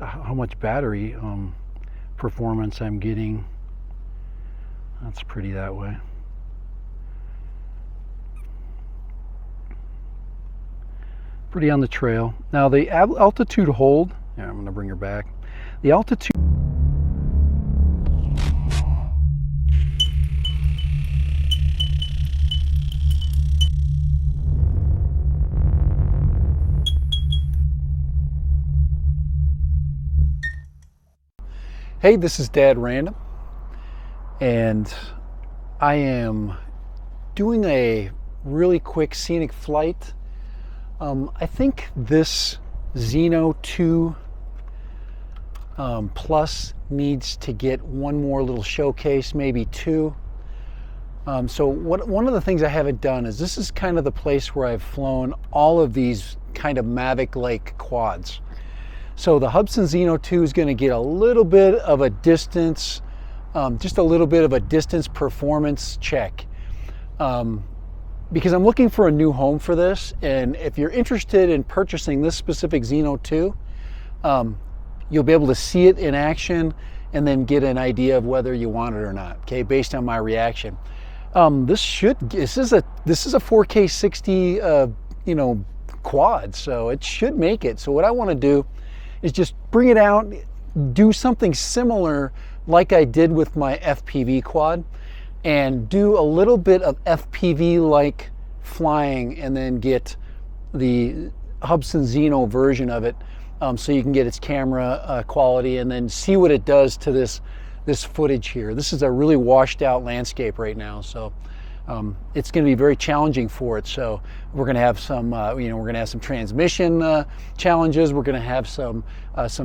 how much battery performance I'm getting. That's pretty that way. Pretty on the trail. Now the altitude hold, yeah, I'm going to bring her back. The altitude. Hey, this is Dad Random, and I am doing a really quick scenic flight. I think this Zino 2 Plus needs to get one more little showcase, maybe two. So one of the things I haven't done is this is kind of the place where I've flown all of these kind of Mavic-like quads. So the Hubsan Zino 2 is going to get a little bit of a distance, just a little bit of a distance performance check. Because I'm looking for a new home for this, and if you're interested in purchasing this specific Zino 2, you'll be able to see it in action and then get an idea of whether you want it or not, okay, based on my reaction. This is a 4K 60 quad, so it should make it. So what I want to do is just bring it out, do something similar like I did with my FPV quad, and do a little bit of FPV-like flying, and then get the Hubsan Zino version of it, so you can get its camera quality, and then see what it does to this footage here. This is a really washed out landscape right now, so it's going to be very challenging for it. So we're going to have some, we're going to have some transmission challenges. We're going to have some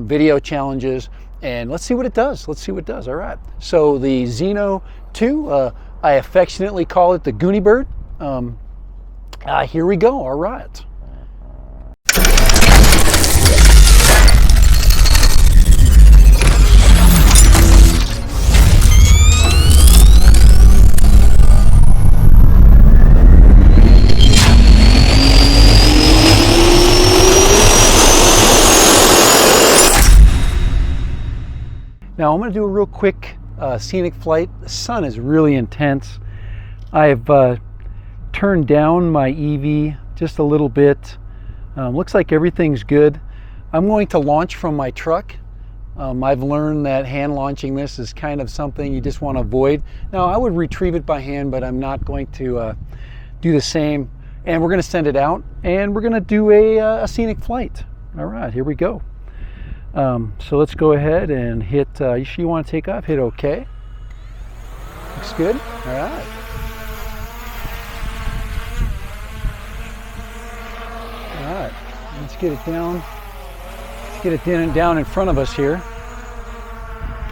video challenges, and let's see what it does. Let's see what it does. All right. So the Zino 2, I affectionately call it the Goonie Bird. Here we go. All right. Now I'm going to do a real quick scenic flight. The sun is really intense. I've turned down my EV just a little bit. Looks like everything's good. I'm going to launch from my truck. I've learned that hand launching this is kind of something you just want to avoid. Now I would retrieve it by hand, but I'm not going to do the same. And we're going to send it out, and we're going to do a scenic flight. All right, here we go. So let's go ahead and hit, you sure you want to take off? Hit OK. Looks good. All right. All right. Let's get it down. Let's get it down in front of us here.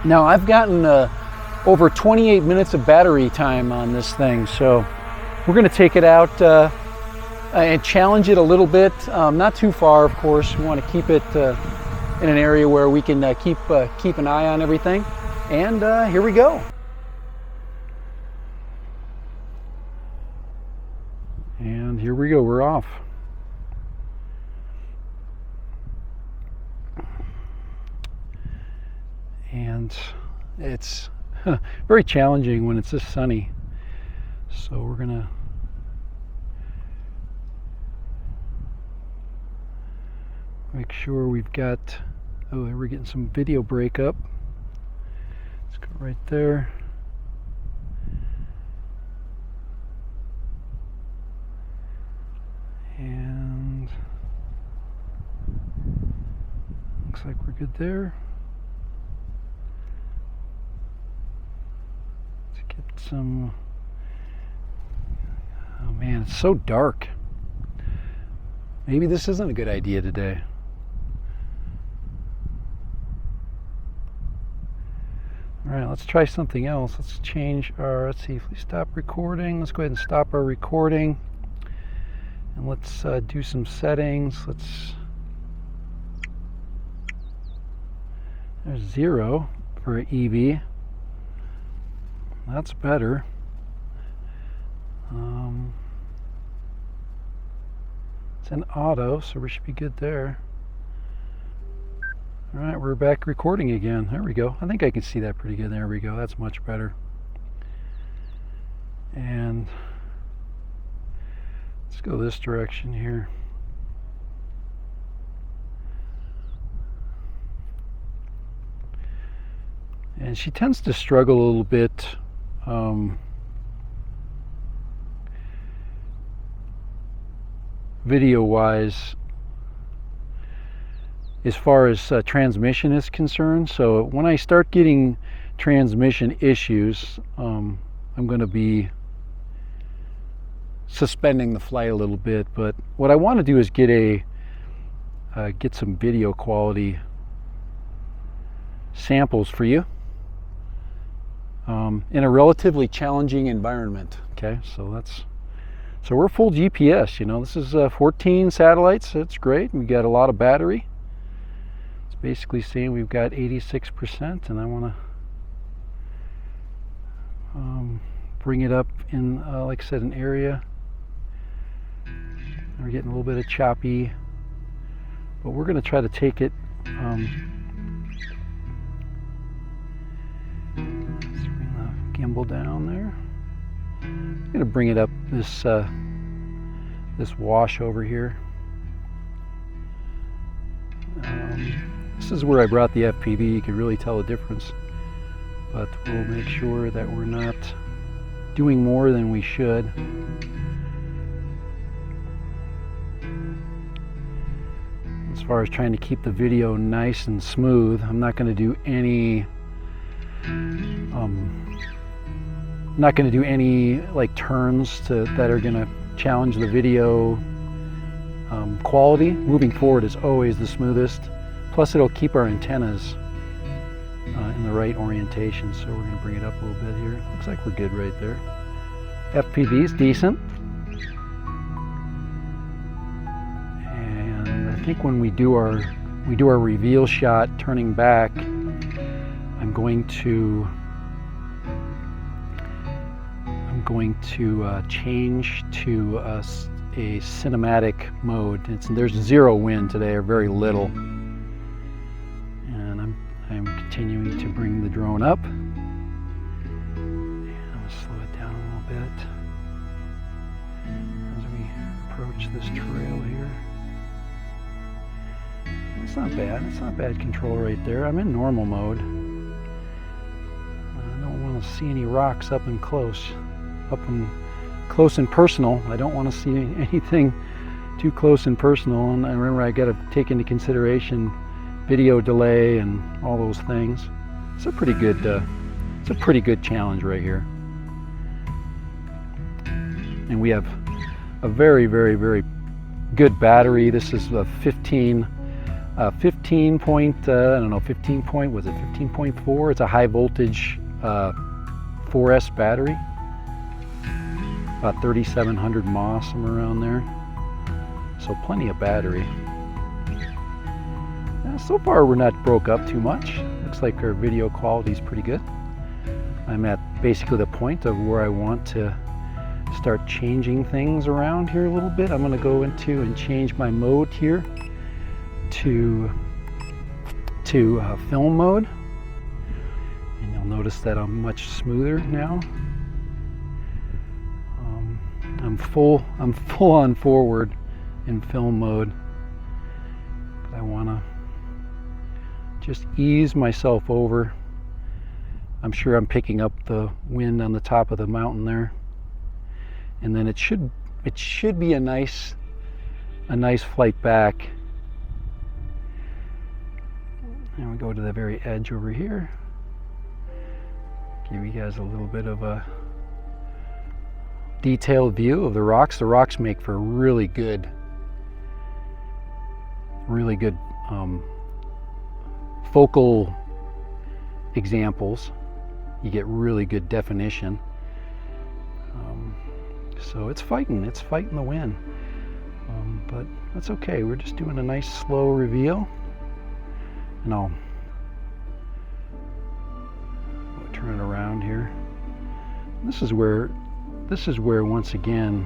Now I've gotten over 28 minutes of battery time on this thing, so we're going to take it out and challenge it a little bit. Not too far, of course. We want to keep it in an area where we can keep an eye on everything. And here we go. And here we go, we're off. And it's very challenging when it's this sunny. So we're gonna make sure we've got, oh, we're getting some video breakup. Let's go right there. And looks like we're good there. Let's get some, oh man, it's so dark. Maybe this isn't a good idea today. All right, let's try something else. Let's change our, let's see if we stop recording. Let's go ahead and stop our recording. And let's do some settings. There's 0 for EV. That's better. It's an auto, so we should be good there. All right, we're back recording again. There we go. I think I can see that pretty good. There we go. That's much better. And let's go this direction here. And she tends to struggle a little bit video-wise as far as transmission is concerned. So when I start getting transmission issues, I'm going to be suspending the flight a little bit. But what I want to do is get some video quality samples for you in a relatively challenging environment. Okay, so we're full GPS. You know, this is 14 satellites. That's great. We got a lot of battery. It's basically saying we've got 86%, and I want to bring it up in, like I said, an area. We're getting a little bit of choppy, but we're going to try to take it. Let's bring the gimbal down there. I'm going to bring it up this wash over here. This is where I brought the FPV. You can really tell the difference, but we'll make sure that we're not doing more than we should. As far as trying to keep the video nice and smooth, I'm not going to do any like turns that are going to challenge the video quality. Moving forward is always the smoothest. Plus it'll keep our antennas in the right orientation. So we're going to bring it up a little bit here. Looks like we're good right there. FPV is decent. And I think when we do our reveal shot turning back, I'm going to change to a cinematic mode. There's zero wind today, or very little, and I'm continuing to bring the drone up. And I'm going to slow it down a little bit as we approach this trail here. It's not bad. It's not bad control right there. I'm in normal mode. I don't want to see any rocks up and close and personal. I don't want to see anything too close and personal. And I remember I got to take into consideration video delay and all those things. It's a pretty good challenge right here. And we have a very, very, very good battery. This is a 15 point, I don't know, 15 point, was it 15.4? It's a high voltage 4S battery. About 3,700 mAh, somewhere around there. So plenty of battery. So far we're not broke up too much. Looks like our video quality is pretty good. I'm at basically the point of where I want to start changing things around here a little bit. I'm going to go into and change my mode here to film mode. And you'll notice that I'm much smoother now. I'm full on forward in film mode. But I want to just ease myself over. I'm sure I'm picking up the wind on the top of the mountain there. And then it should be a nice flight back. And we go to the very edge over here. Give you guys a little bit of a detailed view of the rocks. The rocks make for really good focal examples. You get really good definition. So it's fighting the wind. But that's okay. We're just doing a nice slow reveal. And I'll turn it around here. This is where once again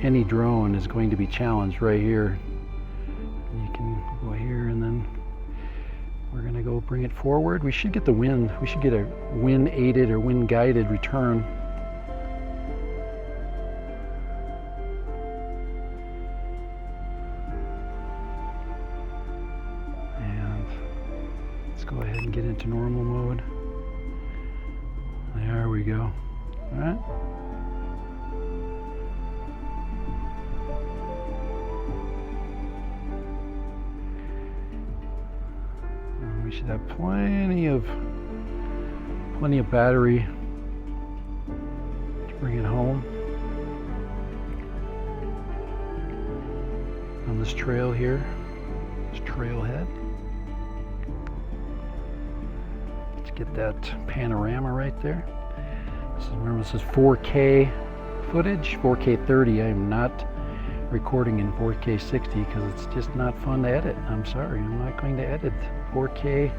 any drone is going to be challenged right here. And you can go here, and then we're going to go bring it forward. We should get the wind. We should get a wind aided or wind guided return. And let's go ahead and get into normal mode. There we go. All right. We should have plenty of battery to bring it home on this trail here, this trailhead. Let's get that panorama right there. Remember, this is 4K footage, 4K 30. I am not recording in 4K 60 because it's just not fun to edit. I'm sorry, I'm not going to edit 4K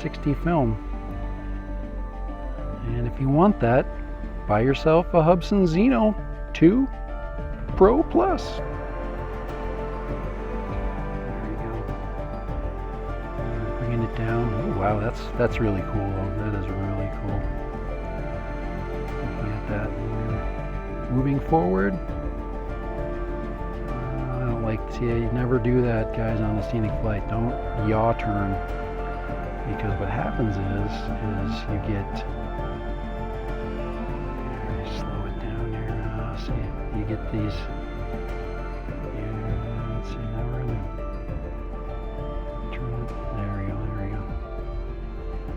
60 film. And if you want that, buy yourself a Hubsan Zino 2 Pro Plus. There you go. Bringing it down. Oh wow, that's really cool. That is really cool. Looking at that. Moving forward. See, you never do that, guys, on a scenic flight. Don't yaw turn, because what happens is you get, slow it down here. See, you get these. Let's see, now we're gonna turn it. There we go. There we go.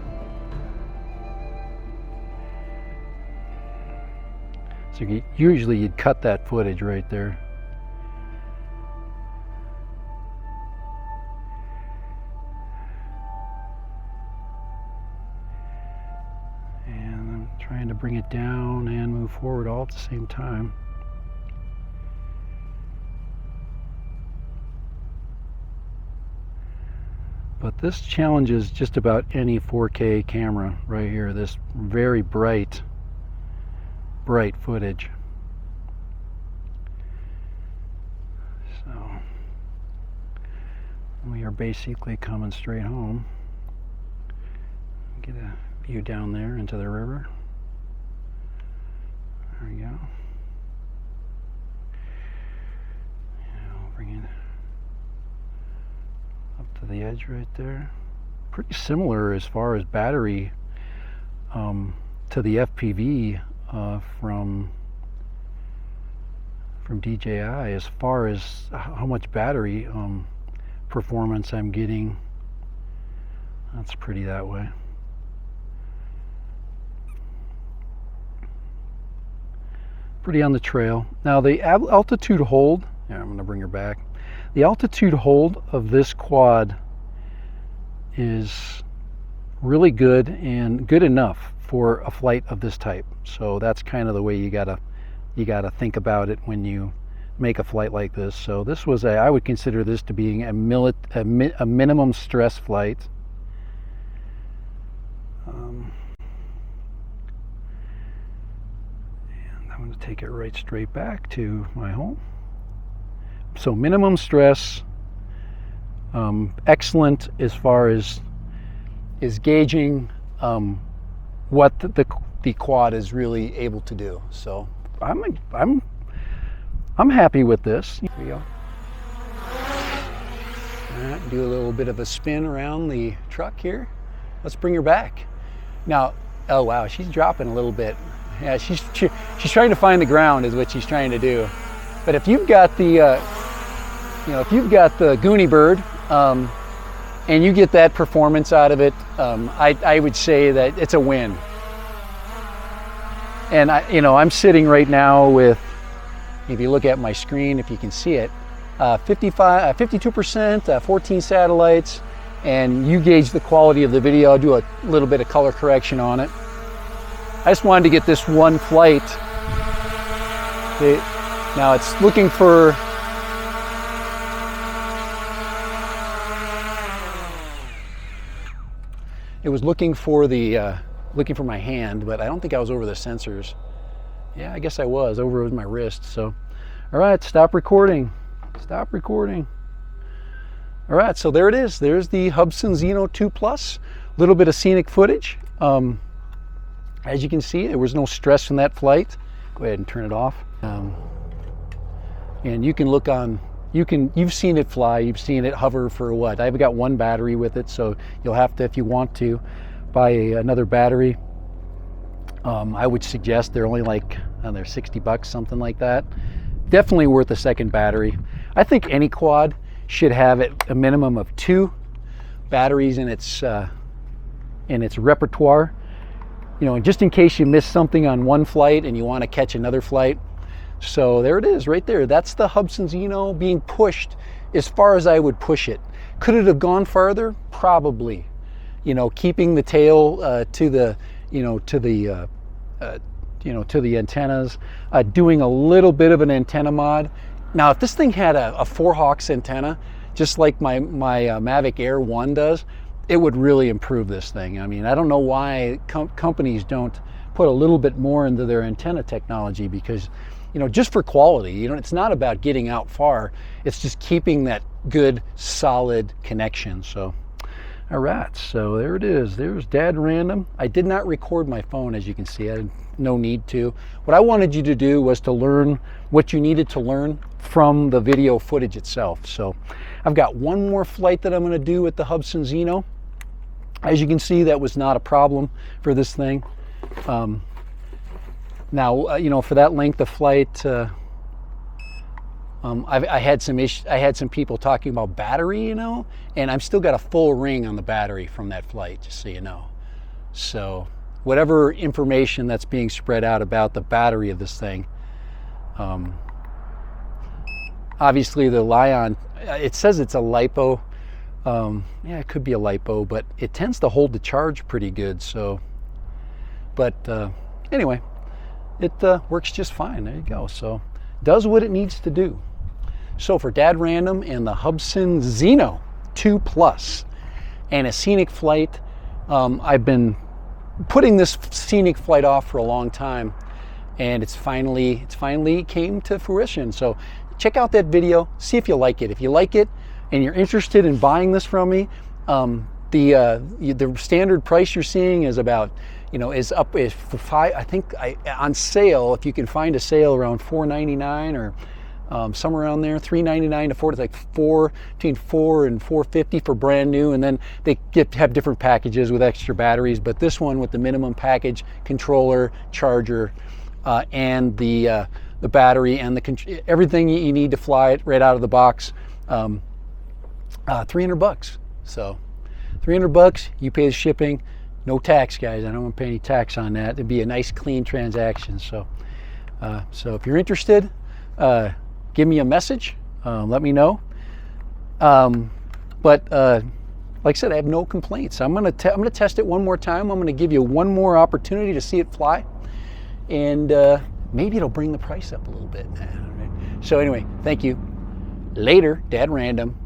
So usually you'd cut that footage right there. Trying to bring it down and move forward all at the same time. But this challenges just about any 4K camera right here, this very bright footage. So we are basically coming straight home. Get a view down there into the river. There we go. And we'll bring it up to the edge right there. Pretty similar as far as battery to the FPV from DJI, as far as how much battery performance I'm getting. That's pretty that way. Pretty on the trail. Now the altitude hold, I'm going to bring her back. The altitude hold of this quad is really good and good enough for a flight of this type. So that's kind of the way you gotta think about it when you make a flight like this. So this was I would consider this to be a minimum stress flight. I'm going to take it right straight back to my home. So minimum stress, excellent as far as is gauging what the quad is really able to do. So I'm happy with this. Here we go. All right, do a little bit of a spin around the truck here. Let's bring her back. Now, oh wow, she's dropping a little bit. Yeah, she's trying to find the ground is what she's trying to do. But if you've got the, if you've got the Goonie Bird, and you get that performance out of it, I would say that it's a win. And I'm sitting right now with, if you look at my screen, if you can see it, 52%, 14 satellites, and you gauge the quality of the video. I'll do a little bit of color correction on it. I just wanted to get this one flight. Now it's looking for, it was looking for the, looking for my hand, but I don't think I was over the sensors. Yeah, I guess I was over with my wrist. So, All right, stop recording. Stop recording. All right, so there it is. There's the Hubsan Zino 2 Plus. A little bit of scenic footage. As you can see, there was no stress in that flight. Go ahead and turn it off. And you can look on, you've seen it fly, you've seen it hover for what? I've got one battery with it, so you'll have to, if you want to, buy another battery. I would suggest they're only like, they're 60 bucks, something like that. Definitely worth a second battery. I think any quad should have a minimum of 2 batteries in its repertoire. You know, just in case you miss something on one flight and you want to catch another flight. So there it is right there. That's the Hubsan Zino being pushed as far as I would push it. Could it have gone farther? Probably. You know, keeping the tail to the antennas, doing a little bit of an antenna mod. Now, if this thing had a 4-Hawks antenna, just like my Mavic Air 1 does, it would really improve this thing. I mean, I don't know why companies don't put a little bit more into their antenna technology, because, you know, just for quality, you know, it's not about getting out far. It's just keeping that good, solid connection. So, all right, so there it is. There's Dad Random. I did not record my phone, as you can see. I had no need to. What I wanted you to do was to learn what you needed to learn from the video footage itself. So I've got one more flight that I'm going to do with the Hubsan Zino. As you can see, that was not a problem for this thing. Now, you know, for that length of flight, I had some issues. I had some people talking about battery, you know, and I've still got a full ring on the battery from that flight, just so you know. So whatever information that's being spread out about the battery of this thing, obviously the Lion, it says it's a LiPo. Yeah, it could be a LiPo, but it tends to hold the charge pretty good. So, but anyway, it works just fine. There you go. So does what it needs to do. So for Dad Random and the Hubsan Zino 2 Plus and a scenic flight, I've been putting this scenic flight off for a long time, and it's finally came to fruition. So check out that video, see if you like it. If you like it and you're interested in buying this from me, the standard price you're seeing is about, you know, is for $5. I think on sale, if you can find a sale, around $4.99 or somewhere around there, $3.99 to $4. It's like between $4 and $4.50 for brand new, and then they have different packages with extra batteries. But this one with the minimum package, controller, charger, and the battery and everything you need to fly it right out of the box, $300. So $300, you pay the shipping. No tax, guys. I don't want to pay any tax on that. It'd be a nice, clean transaction. So, so if you're interested, give me a message. Let me know. But like I said, I have no complaints. I'm gonna test it one more time. I'm gonna give you one more opportunity to see it fly, and maybe it'll bring the price up a little bit. So anyway, thank you. Later, Dad Random.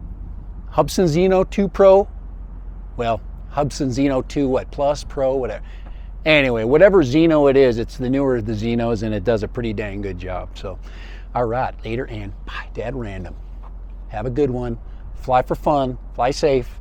Hubsan Zino 2 Pro. Well, Hubsan Zino 2, what, Plus, Pro, whatever. Anyway, whatever Zino it is, it's the newer of the Zinos, and it does a pretty dang good job. So, all right, later, and bye, Dad Random. Have a good one. Fly for fun. Fly safe.